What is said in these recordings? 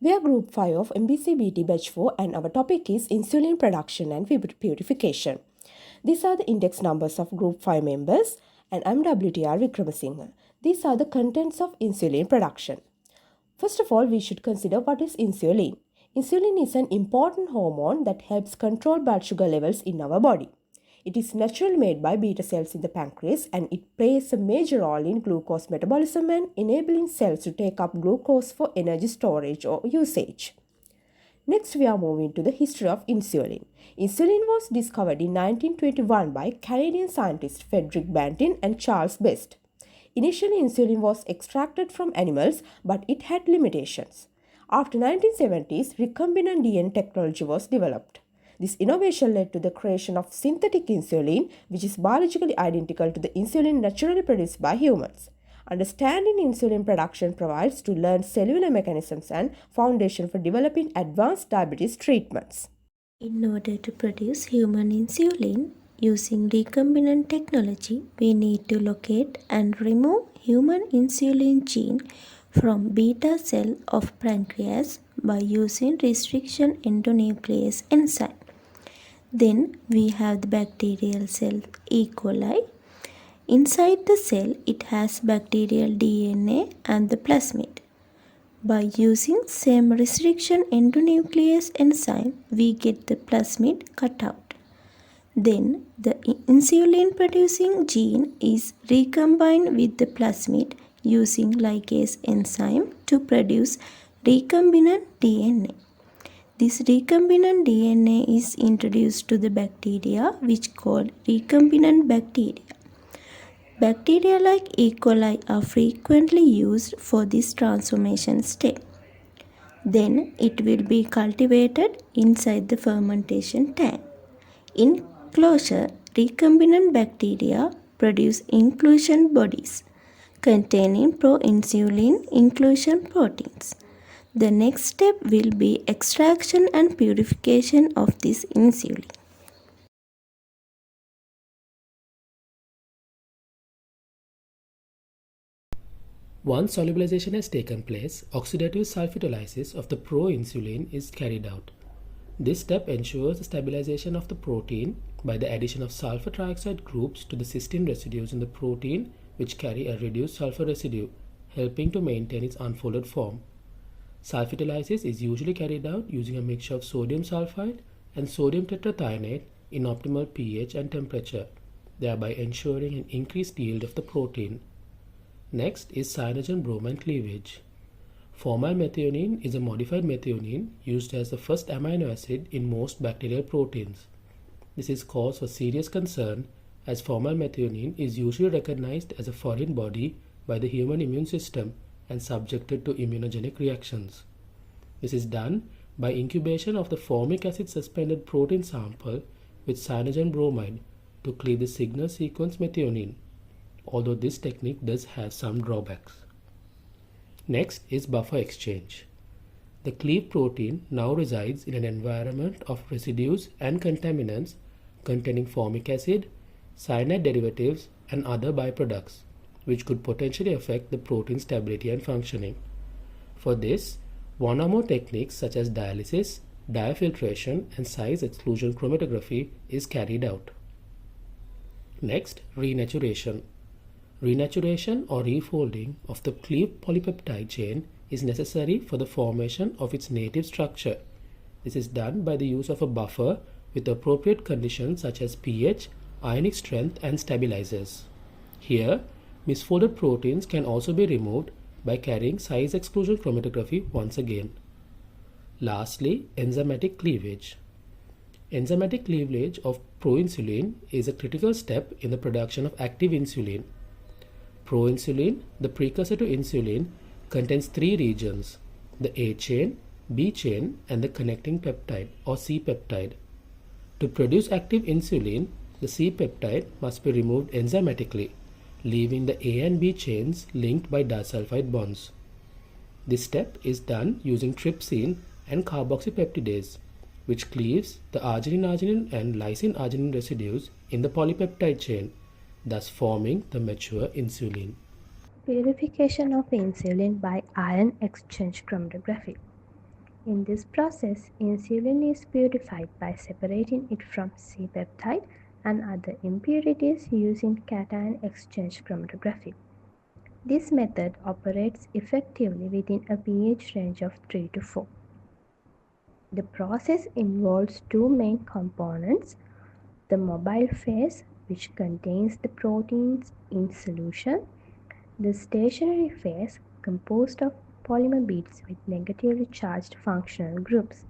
We are Group 5 of MBCBT Batch 4 and our topic is Insulin Production and Purification. These are the index numbers of Group 5 members and I'm WTR Vikramasinghe. These are the contents of insulin production. First of all, we should consider what is insulin. Insulin is an important hormone that helps control blood sugar levels in our body. It is naturally made by beta cells in the pancreas and it plays a major role in glucose metabolism and enabling cells to take up glucose for energy storage or usage. Next, we are moving to the history of insulin. Insulin was discovered in 1921 by Canadian scientists Frederick Banting and Charles Best. Initially, insulin was extracted from animals, but it had limitations. After 1970s, recombinant DNA technology was developed. This innovation led to the creation of synthetic insulin, which is biologically identical to the insulin naturally produced by humans. Understanding insulin production provides to learn cellular mechanisms and foundation for developing advanced diabetes treatments. In order to produce human insulin using recombinant technology, we need to locate and remove human insulin gene from beta cell of pancreas by using restriction endonuclease enzyme. Then we have the bacterial cell E. coli. Inside the cell, it has bacterial DNA and the plasmid. By using same restriction endonuclease enzyme, we get the plasmid cut out. Then the insulin producing gene is recombined with the plasmid using ligase enzyme to produce recombinant DNA. This recombinant DNA is introduced to the bacteria which called recombinant bacteria. Bacteria like E. coli are frequently used for this transformation step. Then it will be cultivated inside the fermentation tank. In closure, recombinant bacteria produce inclusion bodies containing pro-insulin inclusion proteins. The next step will be extraction and purification of this insulin. Once solubilization has taken place, oxidative sulfatolysis of the pro-insulin is carried out. This step ensures the stabilization of the protein by the addition of sulfur trioxide groups to the cysteine residues in the protein which carry a reduced sulfur residue, helping to maintain its unfolded form. Sulfatolysis is usually carried out using a mixture of sodium sulfide and sodium tetrathionate in optimal pH and temperature, thereby ensuring an increased yield of the protein. Next is cyanogen-bromine cleavage. Formylmethionine is a modified methionine used as the first amino acid in most bacterial proteins. This is cause for serious concern as formylmethionine is usually recognized as a foreign body by the human immune system and subjected to immunogenic reactions. This is done by incubation of the formic acid suspended protein sample with cyanogen bromide to cleave the signal sequence methionine, although this technique does have some drawbacks. Next is buffer exchange. The cleaved protein now resides in an environment of residues and contaminants containing formic acid, cyanide derivatives, and other byproducts, which could potentially affect the protein stability and functioning. For this, one or more techniques such as dialysis, diafiltration, and size exclusion chromatography is carried out. Next, renaturation. Renaturation or refolding of the cleaved polypeptide chain is necessary for the formation of its native structure. This is done by the use of a buffer with appropriate conditions such as pH, ionic strength, and stabilizers. Here, misfolded proteins can also be removed by carrying size exclusion chromatography once again. Lastly, enzymatic cleavage. Enzymatic cleavage of proinsulin is a critical step in the production of active insulin. Proinsulin, the precursor to insulin, contains three regions: the A chain, B chain, and the connecting peptide or C peptide. To produce active insulin, the C peptide must be removed enzymatically, leaving the A and B chains linked by disulfide bonds. This step is done using trypsin and carboxypeptidase, which cleaves the arginine-arginine and lysine-arginine residues in the polypeptide chain, thus forming the mature insulin. Purification of insulin by ion exchange chromatography. In this process, insulin is purified by separating it from C-peptide and other impurities using cation exchange chromatography. This method operates effectively within a pH range of 3 to 4. The process involves two main components: the mobile phase, which contains the proteins in solution; the stationary phase, composed of polymer beads with negatively charged functional groups.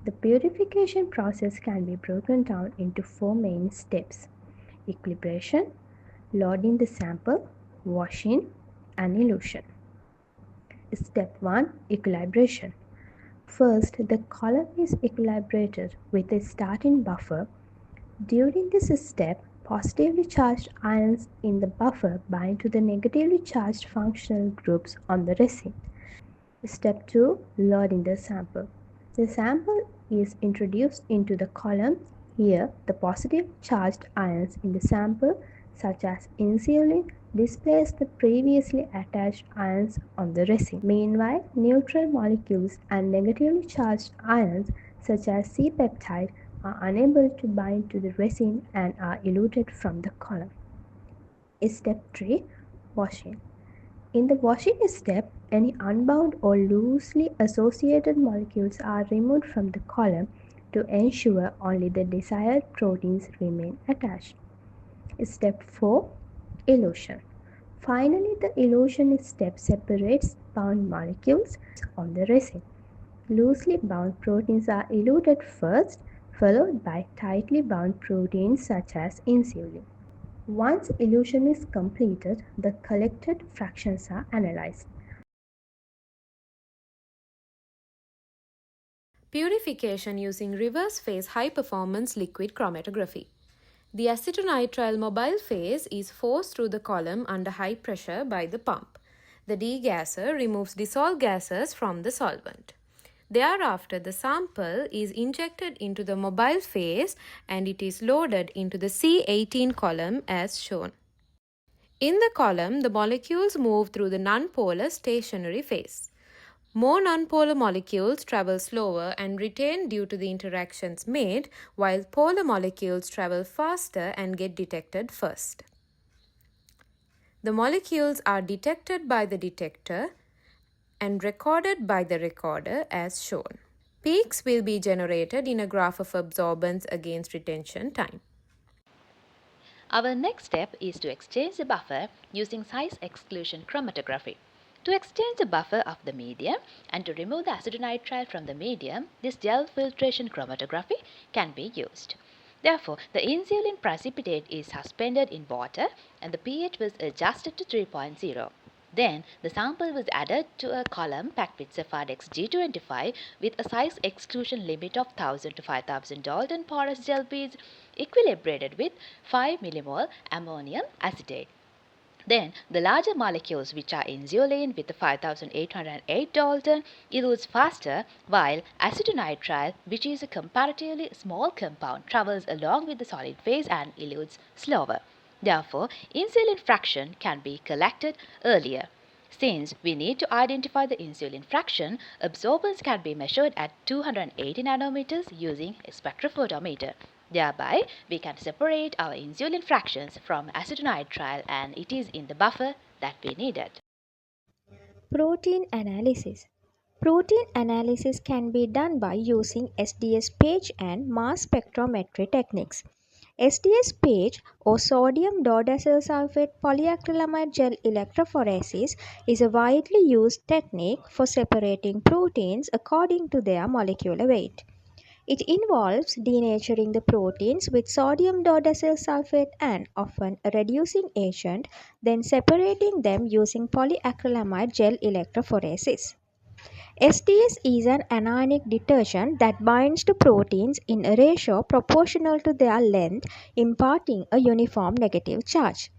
The purification process can be broken down into four main steps: equilibration, loading the sample, washing, and elution. Step 1. Equilibration. First, the column is equilibrated with a starting buffer. During this step, positively charged ions in the buffer bind to the negatively charged functional groups on the resin. Step 2. Loading the sample. The sample is introduced into the column. Here, the positive charged ions in the sample, such as insulin, displace the previously attached ions on the resin. Meanwhile, neutral molecules and negatively charged ions, such as C-peptide, are unable to bind to the resin and are eluted from the column. Step 3. Washing. In the washing step, any unbound or loosely associated molecules are removed from the column to ensure only the desired proteins remain attached. Step 4. Elution. Finally, the elution step separates bound molecules on the resin. Loosely bound proteins are eluted first, followed by tightly bound proteins such as insulin. Once elution is completed, the collected fractions are analyzed. Purification using reverse phase high performance liquid chromatography. The acetonitrile mobile phase is forced through the column under high pressure by the pump. The degasser removes dissolved gases from the solvent. Thereafter, the sample is injected into the mobile phase and it is loaded into the C18 column as shown. In the column, the molecules move through the nonpolar stationary phase. More nonpolar molecules travel slower and retain due to the interactions made, while polar molecules travel faster and get detected first. The molecules are detected by the detector and recorded by the recorder as shown. Peaks will be generated in a graph of absorbance against retention time. Our next step is to exchange the buffer using size exclusion chromatography. To exchange the buffer of the medium and to remove the acetonitrile from the medium, this gel filtration chromatography can be used. Therefore, the insulin precipitate is suspended in water and the pH was adjusted to 3.0. Then, the sample was added to a column packed with Cephardex G25 with a size exclusion limit of 1000 to 5000 Dalton porous gel beads equilibrated with 5 millimole ammonium acetate. Then, the larger molecules, which are insulin with 5808 Dalton, elutes faster, while acetonitrile, which is a comparatively small compound, travels along with the solid phase and elutes slower. Therefore, insulin fraction can be collected earlier. Since we need to identify the insulin fraction, absorbance can be measured at 280 nanometers using a spectrophotometer. Thereby, we can separate our insulin fractions from acetonitrile and it is in the buffer that we needed. Protein analysis. Protein analysis can be done by using SDS page and mass spectrometry techniques. SDS page or sodium dodecyl sulfate polyacrylamide gel electrophoresis is a widely used technique for separating proteins according to their molecular weight. It involves denaturing the proteins with sodium dodecyl sulfate and often a reducing agent, then separating them using polyacrylamide gel electrophoresis. SDS is an anionic detergent that binds to proteins in a ratio proportional to their length, imparting a uniform negative charge.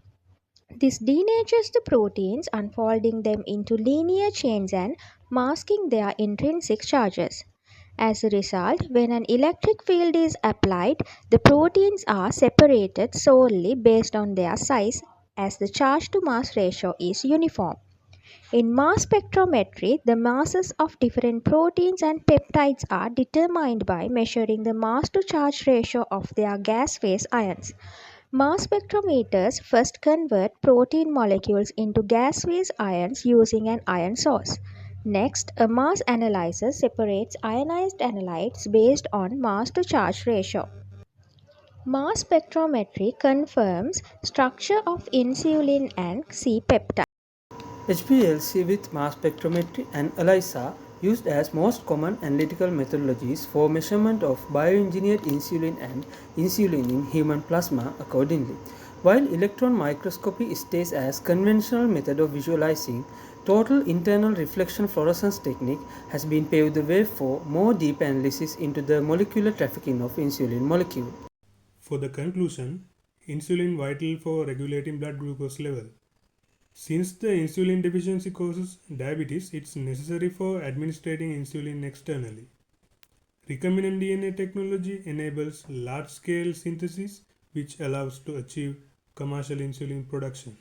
This denatures the proteins, unfolding them into linear chains and masking their intrinsic charges. As a result, when an electric field is applied, the proteins are separated solely based on their size as the charge to mass ratio is uniform. In mass spectrometry, the masses of different proteins and peptides are determined by measuring the mass to charge ratio of their gas phase ions. Mass spectrometers first convert protein molecules into gas phase ions using an ion source. Next, a mass analyzer separates ionized analytes based on mass to charge ratio. Mass spectrometry confirms structure of insulin and C-peptide. HPLC with mass spectrometry and ELISA used as most common analytical methodologies for measurement of bioengineered insulin and insulin in human plasma accordingly. While electron microscopy stays as conventional method of visualizing, total internal reflection fluorescence technique has been paved the way for more deep analysis into the molecular trafficking of insulin molecule. For the conclusion, insulin vital for regulating blood glucose level. Since the insulin deficiency causes diabetes, it's necessary for administering insulin externally. Recombinant DNA technology enables large-scale synthesis, which allows to achieve commercial insulin production.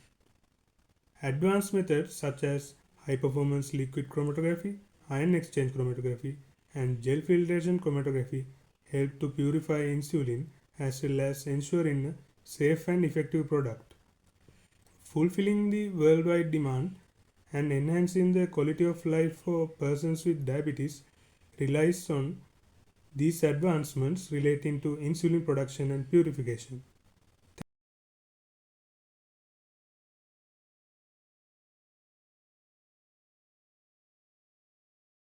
Advanced methods such as high-performance liquid chromatography, ion exchange chromatography, and gel filtration chromatography help to purify insulin as well as ensuring a safe and effective product. Fulfilling the worldwide demand and enhancing the quality of life for persons with diabetes relies on these advancements relating to insulin production and purification.